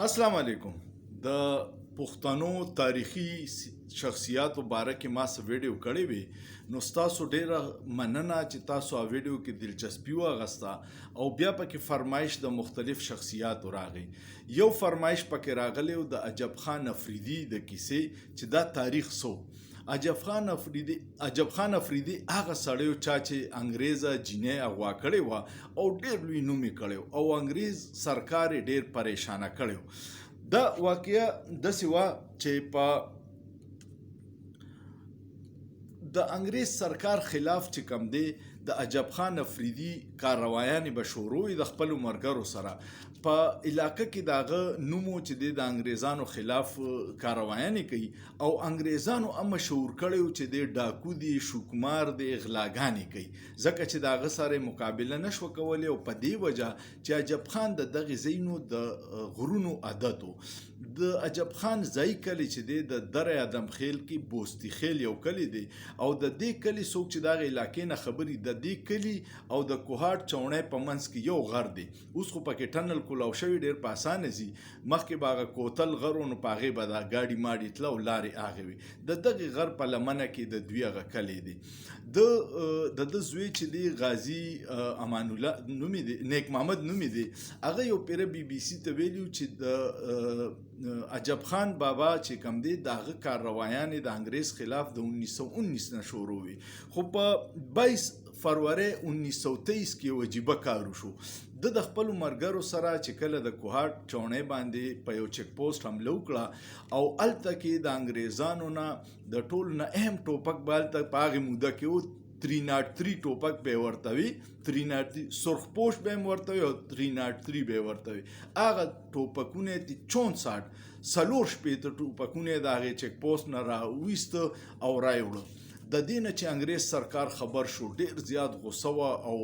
السلام علیکم. د پښتنو تاریخي شخصیاتو باره کې ما څه ویډیو کړی وي، نو ستاسو ډیره مننه چې تاسو ا ویډیو کې دلچسپي واغسته او بیا پکې فرمایش د مختلف شخصیاتو راغی. یو فرمایش پکې راغلی و د عجب خان افریدي د کیسې چې دا تاریخ سو. عجب خان افریدي هغه سړی و چا چې انګریزه جینۍ اغوا کړې وه او ډېر لوی نوم یې کړی او انګریز سرکار یې ډېر پریشانه کړی. دا واقعه داسې وه چې په د انګریز سرکار خلاف چې کوم دی د عجب خان افریدي کاروایانې به شروع وي د خپلو ملګرو سره په علاقه کې د هغه نوم و چې دی د انګریزانو خلاف کاروایانې کوي او انګریزانو هم مشهور کړی و چې دی ډاکو دی، شوکمار دی، غلاګانې کوي، ځکه چې د هغه سره یې مقابله نه شوه کولی او په دې وجه چې عجب خان د دغې ځایونو د غرونو عادت و. د عجب خان ځای کلی چې دی د دره ادم خیل کې بوستی خیل یو کلی دی او د دې کلی څوک چې دغه علاقې نه خبري د دې کلی او د کوهاټ چوڼۍ په منځ کې یو غر دی. اوس خو پکې ټنل کولاو شوي ډېر په اسانه ځي، مخکې به هغه کوتل غر و نو په هغې به دا ګاډي ماډي تله او لارې هغې وي. د دغې غر په لمنه کې د دوی هغه کلی دی. د ده زوی چې دی غازي امان الله نومې دی، نیک محمد نومې دی، هغه یو پیره بي بي سي ته ویلي چې د عجب خان بابا چې کوم دی د هغه کاروایانې د انګریز خلاف د 1919 نه شروع وي، خو په 22 فروری 1923 کې یو عجیبه کار وشو. د خپلو ملګرو سره چې کله د کوهاټ چوڼۍ باندې په یو چک پوسټ حمله وکړه او هلته کې د انګریزانو نه د ټولو نه اهم ټوپک به هلته په هغې موده کې و 303 ټوپک به یې ورته وي، 303 سرخ پوش به یې ورته وي او 303 به یې ورته وي. هغه ټوپکونه یې 64 څلور شپېته ټوپکونه یې د هغې چک پوسټ نه راویسته او رایوړه. د دې نه چې انګریز سرکار خبر شو ډېر زیات غصه وه او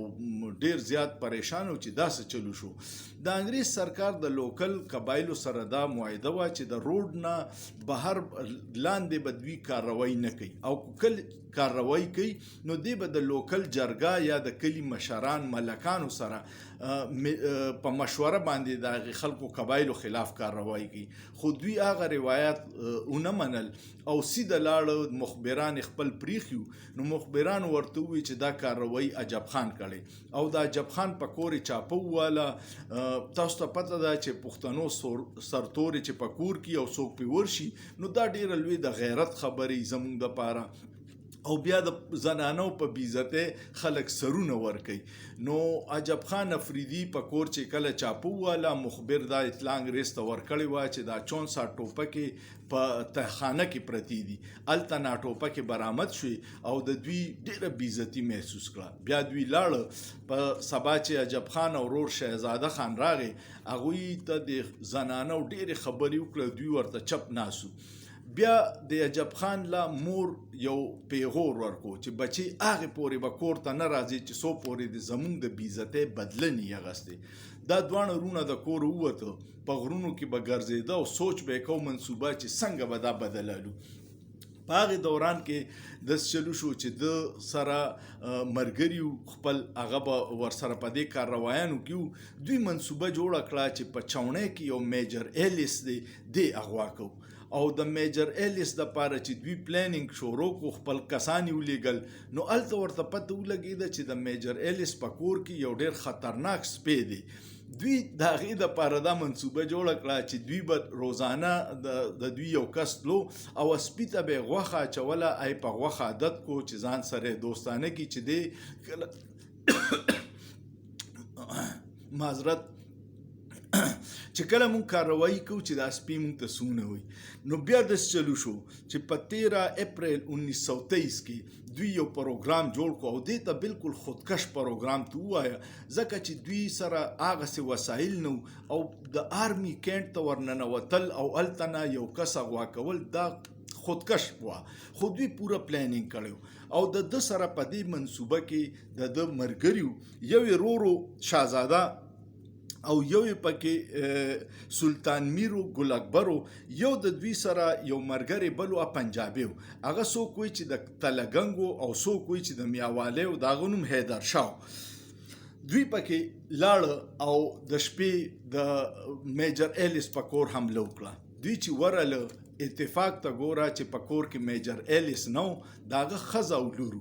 ډېر زیات پریشان و چې دا څه چلو شو. د انګریز سرکار د لوکل قبایلو سره دا معاهده وه چې د روډ نه بهر لاندې به دوی کاروایی نه کوي او کل کاروایی کوي نو دی به د لوکل جرګه یا د کلي مشران ملکانو سره په مشوره باندې د هغې خلکو قبایلو خلاف کاروایی کوي. خو دوی هغه روایت ونه منل او سیده لاړه مخبران خپل پریښي نو مخبرانو ورته ووایي چې دا کاروایی عجب خان کړی او د عجب خان په کور یې چاپه وواله. تاسو ته پته ده چې پښتنو سرتورې چې په کور کې یو څوک پرې ورشي نو دا ډېره لوی د غیرت خبرې زموږ دپاره او بیا د زنانو په بېعزتۍ خلک سرونه ورکوي. نو عجب خان افریدي په کور چې کله چاپه وواله مخبر دا اطلاع انګریز ته ورکړې وه چې دا 64 ټوپکې په تهخانه کې پرتې دي، هلته ناټوپکې برآمد شوې او د دوی ډېره بېعزتي محسوس کړه. بیا دوی لاړه په سبا چې عجب خان او ورور شهزاده خان راغې هغوی ته د زنانو ډېرې خبرې وکړه، دوی ورته چپ ناسو. بیا د عجب خان لا مور یو پیغور ورکو چې بچی هغې پورې به کور ته نه راځي چې څو پورې د زموږ د بېعزتۍ بدله نه یې اخیستې. دا دواړه وروڼه د کوره ووته، په غرونو کې به ګرځېده او سوچ به یې کو منصوبه چې څنګه به دا بدلالو. په هغې دوران کې داسې چلو شو چې د سره ملګري خپل هغه به ورسره په دې کاروایانو کې وو. دوی منصوبه جوړه کړه چې په چوڼۍ کې یو میجر ایلیس دی اغوا کوو او د میجر ایلیس دپاره چې دوی پلانینګ شروع کړو خپل کسان یې ولیږل نو هلته ورته پته ولګېده چې د میجر ایلیس په کور کې یو ډېر خطرناک سپی دی. دوی د هغې دپاره دا منصوبه جوړه کړه چې دوی به روزانه د دوی یو کس تلو او سپي ته به یې غوښه اچوله، ای په غوښه عادت کو چې ځان سره یې دوستانه کړي چې دی معذرت چې کله مونږ کاروایی کوو چې دا سپي مونږ ته څونه وایي. نو بیا داسې چلو شو چې په 13 اپریل 1923 کې دوی یو پروګرام جوړ کړو او دې ته بالکل خودکش پروګرام ته ووایه ځکه چې دوی سره هغسې وسایل نه او د آرمي کینټ ته ورننوتل او هلته نه یو کس اغوا کول دا خودکش وه. خو دوی پوره پلانینګ کړی او د ده سره په دې منصوبه کې د ده ملګري یو یې رورو شهزاده او یو یې پکې سلطان میرو ګل اکبرو، یو د دوی سره یو ملګری بل و پنجابي و، هغه څوک وایي چې د تلګنګ و او څوک وایي چې د میاوالی و، د هغه نوم حیدر شاه. دوی پکې لاړه او د شپې د میجر ایلیس په کور حمله وکړه. دوی چې ورله اتفاق ته ګوره چې په کور کې میجر ایلیس نو د هغه ښځه او لور.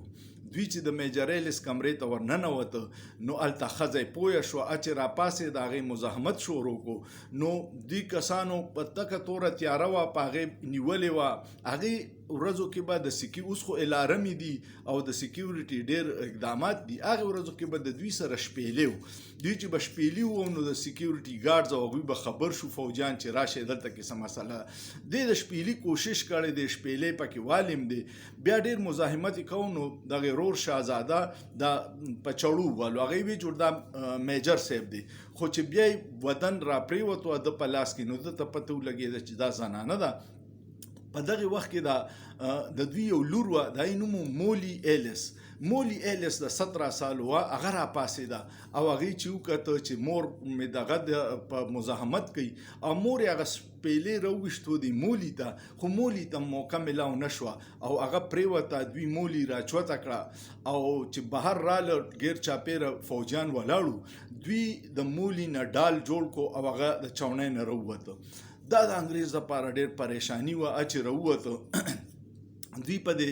دوی چې د میجر ایلیس کمرې ته ورننوته نو هلته ښځه یې پویه شوه چې راپاسې د هغې مزاحمت شروع کړو. نو دوی کسانو په تکه توره تیاره وه په هغې نیولې وه. هغې ورځو کې به د سکي اوس خو الارمې دي او د سکیورټي ډېر اقدامات دي. هغې ورځو کې به د دوی سره شپېلې وو. دوی چې به شپېلي وو نو د سکیورټي ګارډز او هغوی به خبر شو فوجیان چې راشئ دلته کې څه مسله ده. دی د شپېلي کوشش کړی دی، شپېلې پکې والم دی. بیا ډېر مزاحمت یې کوو نو دغې رور شهزاده د په چړو والو هغې ویې جوړ دا میجر صاحب دی. خو چې بیا یې بدن را پرېوتو د په لاس کې نو ده ته پته ولګېده چې دا زنانه ده. په دغه وخت کې د دوی یو لور وه، د هغې نوم مولی ایلیس. مولی ایلیس د 17 سالو وه. هغه راپاڅېده او هغې چې وکته چې مور مې دغه په مزاحمت کوي او مور یې هغه شپېلې راوویشتو دی مولی ته، خو مولی ته موقع میلاو نه شوه او هغه پرېوته. دوی مولی راچوته کړه او چې بهر راله ګیر چاپېره فوجیان ولاړو. دوی د مولی نه ډال جوړ کو او هغه د چاونۍ نه راووته. دا د انګریز لپاره ډېر پریشاني وه چې راووته. دوی په دې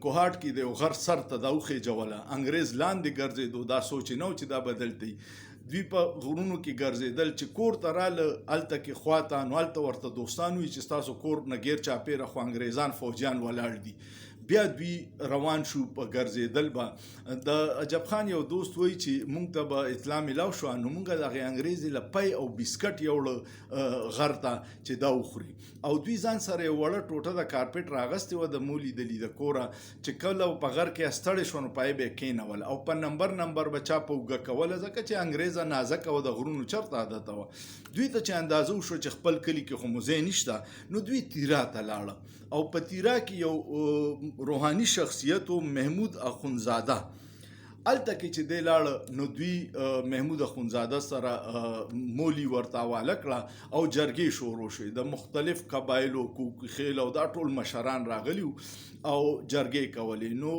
کوهاټ کې د یو غر سر ته دا وخېجوله. انګریز لاندې ګرځېدو، دا سوچ نه و چې دا بدلتی. دوی په غرونو کې ګرځېدل چې کور ته راله هلته کې خواته نو هلته ورته دوستان وي چې ستاسو کور نه ګیر چاپېره خو انګریزان فوجیان ولاړ دي. بیا دوی روان شو په ګرځېدل به. د عجب خان یو دوست وایي چې مونږ ته به اطلاع میلاو شوه نو مونږ د هغې انګریزې له پی او بسکټ یوړه غر ته چې دا وخوري او دوی ځان سره یو وړه ټوټه د کارپېټ راغستې وه د مولي د لیده کوره چې کله په غر کې ستړې شوه نو په یې به یې کېنول او په نمبر به چا په اوږه کوله ځکه چې انګریزه نازکه وه، د غرونو چرته عادته وه. دوی ته چې اندازه وشوه چې خپل کلي کې خو موزی نشته نو دوی تیرا ته لاړه او په تیرا کې یو روحاني شخصیت و محمود اخونزاده. هلته کې چې دی لاړه نو دوی محمود اخونزاده سره مولی ورته حواله کړه او جرګې شروع شوې. د مختلف قبایلو کوکي خیل او دا ټول مشران راغلي او جرګې کولې. نو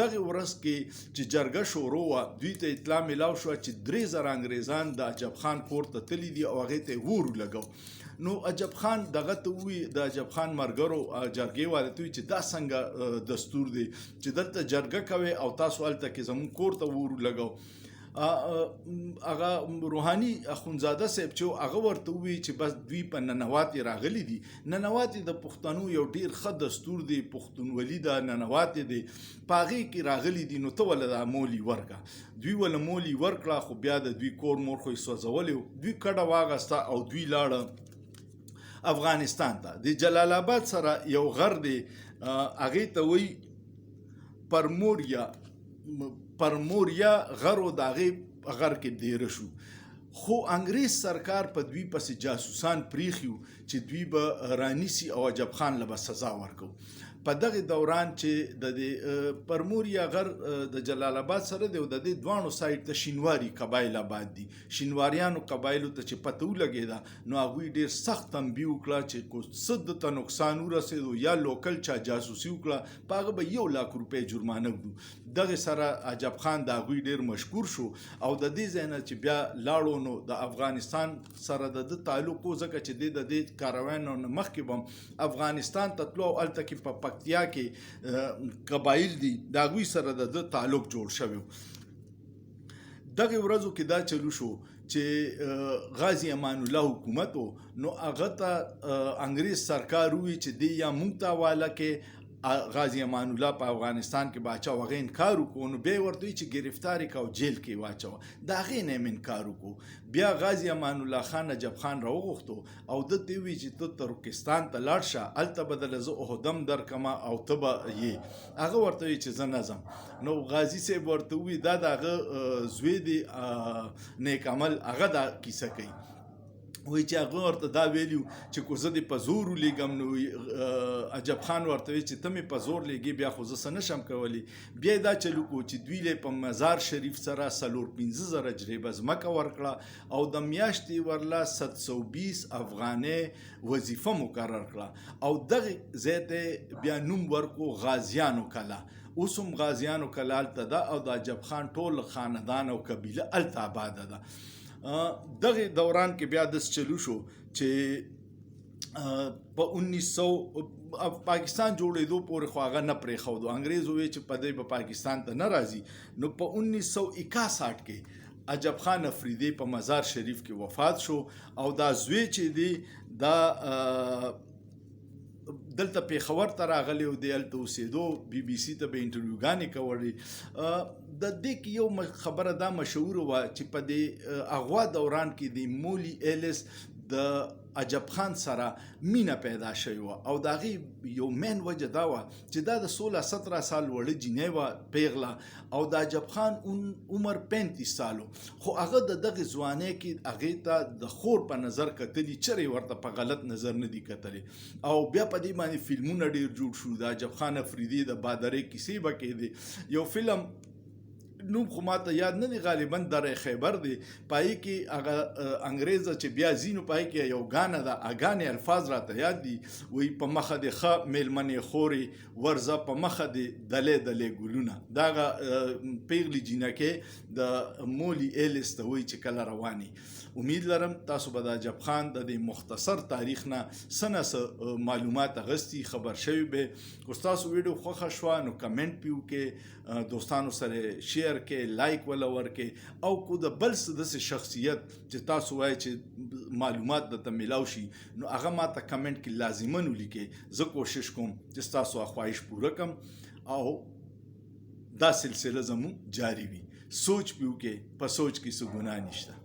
دغه ورځ کې چې جرګه شروع وه دوی ته اطلاع میلاو شوه چې 3000 انګریزان د عجب خان کور ته تللي دي او هغې ته یې اور ولګو. نو عجب خان دغه ته ووایي د عجب خان مرګرو جرګې والو ته وایي چې دا څنګه دستور دی چې دلته جرګه کوئ او تاسو هلته کې زموږ کور ته اور ولګو. هغه روحاني اخونزاده صاحب چې هغه ورته ووایي چې بس دوی په ننواتې راغلي دي. ننواتې د پښتنو یو ډېر ښه دستور دی، پښتونولي ده، ننواتې دی، په هغې کې راغلي دي نو ته ولې دا مولی ورکړه. دوی ولې مولی ورکړه خو بیا د دوی کور مور خو یې سوځولی و. دوی کډه واغسته او دوی لاړه افغانستان ته. د جلال آباد سره یو غر دی هغې ته وایي پرموریا غر و د هغې غر کې دیره شو. خو انګریز سرکار په دوی پسې جاسوسان پریښي وو چې دوی به رانیسي او عجب خان له به سزا ورکو. په دغه دوران چې د پرموریا غر د جلال آباد سره دی او د دې دواړو سایډ ته شینواري قبایل آباد دي. شینواریانو قبایلو ته چې پته ولګېده نو هغوی ډېر سخت تنبیه وکړه چې کو څه درته نقصان ورسېدو یا لوکل چا جاسوسي وکړه په هغه به 1 لاک روپۍ جرمانه کړو. دغه سره عجب خان د هغوی ډېر مشکور شو او د دې ځای نه چې بیا لاړو نو د افغانستان سره د ده تعلق و ځکه چې دی د دې کاروانو نه مخکې به افغانستان ته تلو او هلته کې په پکتیا کې قبایل دي د هغوی سره د ده تعلق جوړ شوی و. دغه ورځو کې دا چلو شو چې غازی امان الله حکومت و نو هغه ته انګریز سرکار ووایي چې دی یا موږ ته حواله کې غازی امان الله په افغانستان کې باچا و هغه انکار وکړو نو بیا یې ورته وایي چې ګرفتار یې کړه او جیل کې یې واچوه. د هغې نه یې انکار وکړو. بیا غازی امان الله خان عجب خان راوغوښتو او ده ته یې ووایي چې ته ترکستان ته لاړ شه هلته به دله زه عهدم درکړمه او ته به یې. هغه ورته وایي چې زه نه ځم. نو غازي صاحب ورته ووایي دا د هغه زوی دی نیک عمل هغه دا کیسه کوي. وایي چې هغه ورته دا ویلي چې کو زه دې په زور ولیږم نو عجب خان ورته وایي چې ته مې په زور لیږې بیا خو زه څه نشم کولی. بیا یې دا چلو کو چې دوی له په مزار شریف سره 4,15,000 جریبه ځمکه ورکړه او د میاشتې ورله 720 افغانۍ وظیفه مقرر کړه او دغه ځای ته بیا نوم ورکو غازیانو کلا. اوس هم غازیانو کلا هلته ده او د عجب خان ټول خاندان او قبیله هلته آباده ده. دغه دوران کې بیا داس چلو شو چې په 1900 پاکستان جوړېدو پورې خو هغه نه پرېښودو. انګرېز وویل چې په دې به پاکستان ته نه راځي. نو په 1961 کې عجب خان افریدي په مزار شریف کې وفات شو او دا زوی چې دی دا دلته پیښور ته راغلی او دی هلته اوسېدو. بي بي سي ته به انټرویوګانې کولې. د دې کې یو خبره دا مشهوره وه چې په دې اغوا دوران کې د مولی ایلس د عجب خان سره مینه پیدا شوې وه او د هغې یو مین وجه دا وه چې دا د 16-17 سال وړه جینۍ وه پیغله او د عجب خان عمر 35 سالو خو هغه د دغې ځوانۍ کې هغې ته د خور په نظر کتلي چرې ورته په غلط نظر نه دي کتلی او بیا په دې باندې فلمونه ډېر جوړ شو. د عجب خان افریدي د بادرې کیسې به کېدې. یو فلم نوم خو ماته یاد نه دی غالبا درې خیبر دی پای کې هغه انګریزه چې بیا زینو پای کې یو غانه ده اګانې الفاظ راته یاد دي وی په مخه د خ میلمنې خوري ورزه په مخه د دلې دلې ګلونه دغه پیغلی جینکه د مولی ایلس ته وی چې کله رواني. امید لرم تاسو به د عجب خان د مختصر تاریخ نه سنه معلومات غستی خبر شوي به. که تاسو ویډیو خوښه شوه نو کمنټ پیو کې دوستانو سره شیر کې لایک ولا ورکې او کو د بل څه داسې شخصیت چې تاسو وایي چې معلومات درته میلاو شي نو هغه ماته کمنټ کې لازمن ولیکئ. زه کوشش کوم چې ستاسو خواهش پوره کم او دا سلسله زموږ جاری وي. سوچ پیو کې په سوچ کې څه ګناه نشته.